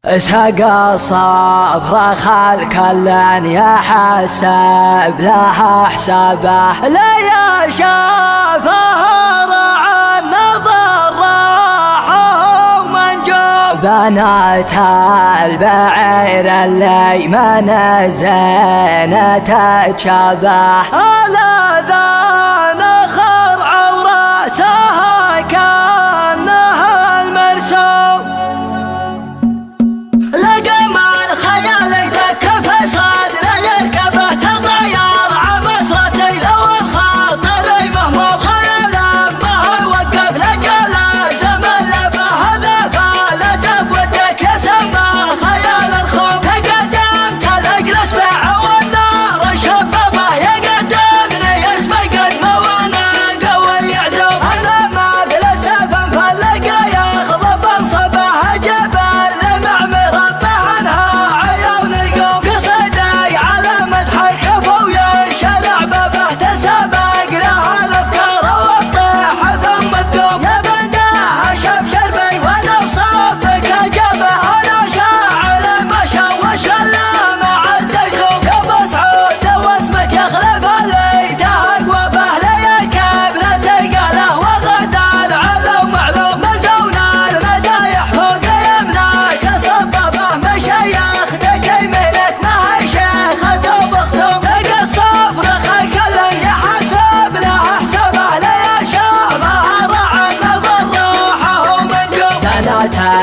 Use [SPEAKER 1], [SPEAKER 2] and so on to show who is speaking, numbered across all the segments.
[SPEAKER 1] اسهق الصبر خل كلن يحسب لها حسابه لا يا شافه رعى النظر راحه ومنجوب بنات البعير اللي من الزينة تشبه على ذا خرع وراسها كانها المرسوم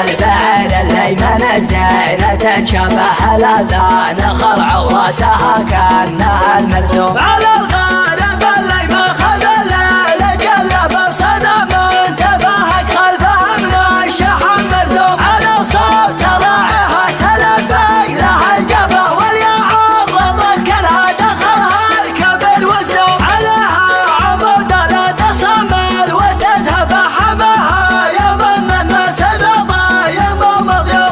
[SPEAKER 1] البعير اللي من الزينة تشبه الأذان خرع وراسها كأنها المرسوم على الغارب اللي ما خذ الليل جلب بصنم انتبهك خلفها من الشحن مردوم على صوت راعيها تلبي لها الجبه واليا عرضت كلها دخلها الكبر والزوم عليها عمود لا تصمل وتذهب حماها يمن الناس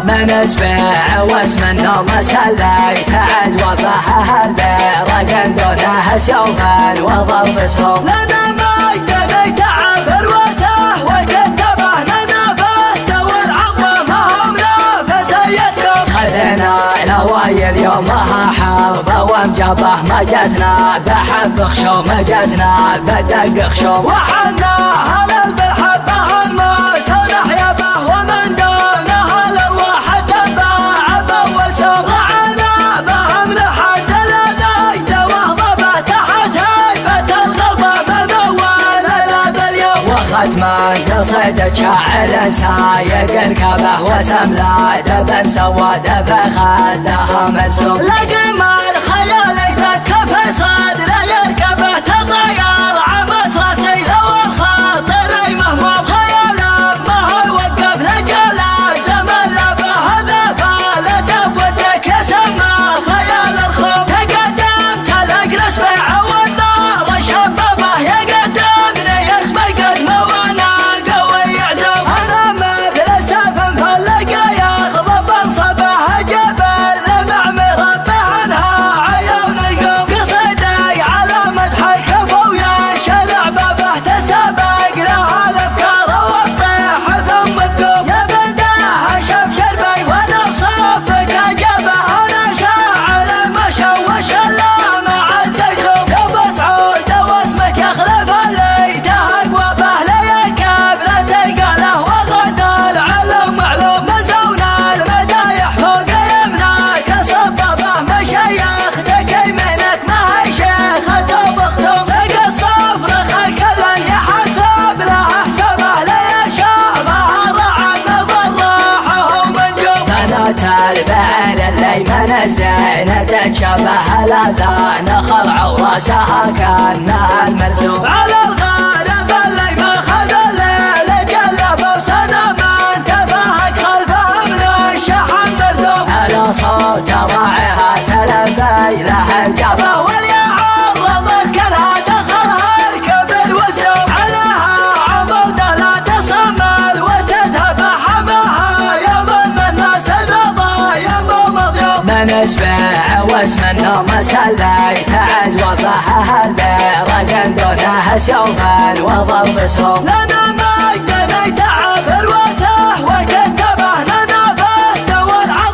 [SPEAKER 1] من اسبع واسم النوم سلي تعز وبها البير دونها سيوفا وضرب سهم لنا مجد ذي تعب روته وكتبه لنا فاست والعظم هم نافس يتكب خذنا الهواي يومها حرب ومجبه ما جتنا بحب خشوم جتنا بدق خشوم وحنا هلل بالحبه الموت ونحيا به ومن دونها الارواح تباع باول رعنا بهم لحد النجد وهضبه تحت هيبه الغضب الاول الى اليوم وختما قصيدة شاعر سايق كبه وسملا دبن سواد فخدها مرسوم لقمة الخيال يتكف صدره يركبه تغير عمس راسي والخاطر مهما بخياله ما هو يوقف لجلا زمن لبه ذا لدب ودك يسمى خيال الخوف تقدم تلق الاسبع والنار شبابه يقدمني اسمي قدمه وانا قوي يعزم انا مثل سيف مفلقه يغضب انصبه جبل لمع مربع عنها عيون يقوم قصيدي على مدح الكفو يا شرع بابه تسابق لها الافكار والطيح ثم تقوم يا بنداها شاف شربي وانا بصفك اجابه انا شاعر ما شوش الا مع الزيزوم يا ابو سعود واسمك يخلف اللي تهق وبه لي كبره تلقاله وغدا العلم معلوم مزونا المدايح فوق يمناك صبابه مشايختك يمينك ما هي شيخة بختوم سق الصفر خل كلن يحسب لها حسابه لا يشافها رعى النظر راحه ومنجوب بنات البعير اللي من الزينة تشبه الأذان خرع وراسها كأنها المرسوم على الغارب اللي ما خذ الليل جلب بصنم انتبهك خلفها من الشحن مردوم على صوت راعيها تلبي لها الجبه واليا عرضت كلها دخلها الكبر والزوم عليها عمود لا تصمل وتذهب حماها يمن الناس الرضايم ومضيوم من اسبع واسم النوم سلي تعز وبها البير دونها سيوفا وضرب سهم لنا مجد ذي تعب روته وكتبه لنا فاست والعظم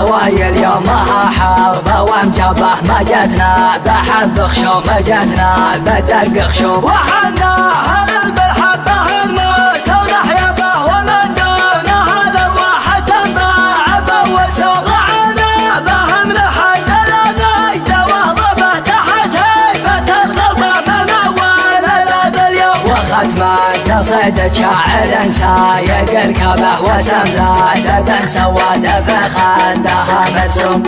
[SPEAKER 1] سواي اليومها حرب وامجبه ما جتنا بحب خشوم جتنا بدق خشوم وحنا هلل بالحبه نموت ونحيا به ومن دونه الارواح تنباع باول سوق عنا به من حد النجد وهضبه تحت هيبه الغضب من اول اليوم وختما نصيد شاعر سايق الكبه وسملا لبن سواد فخدها مرسوم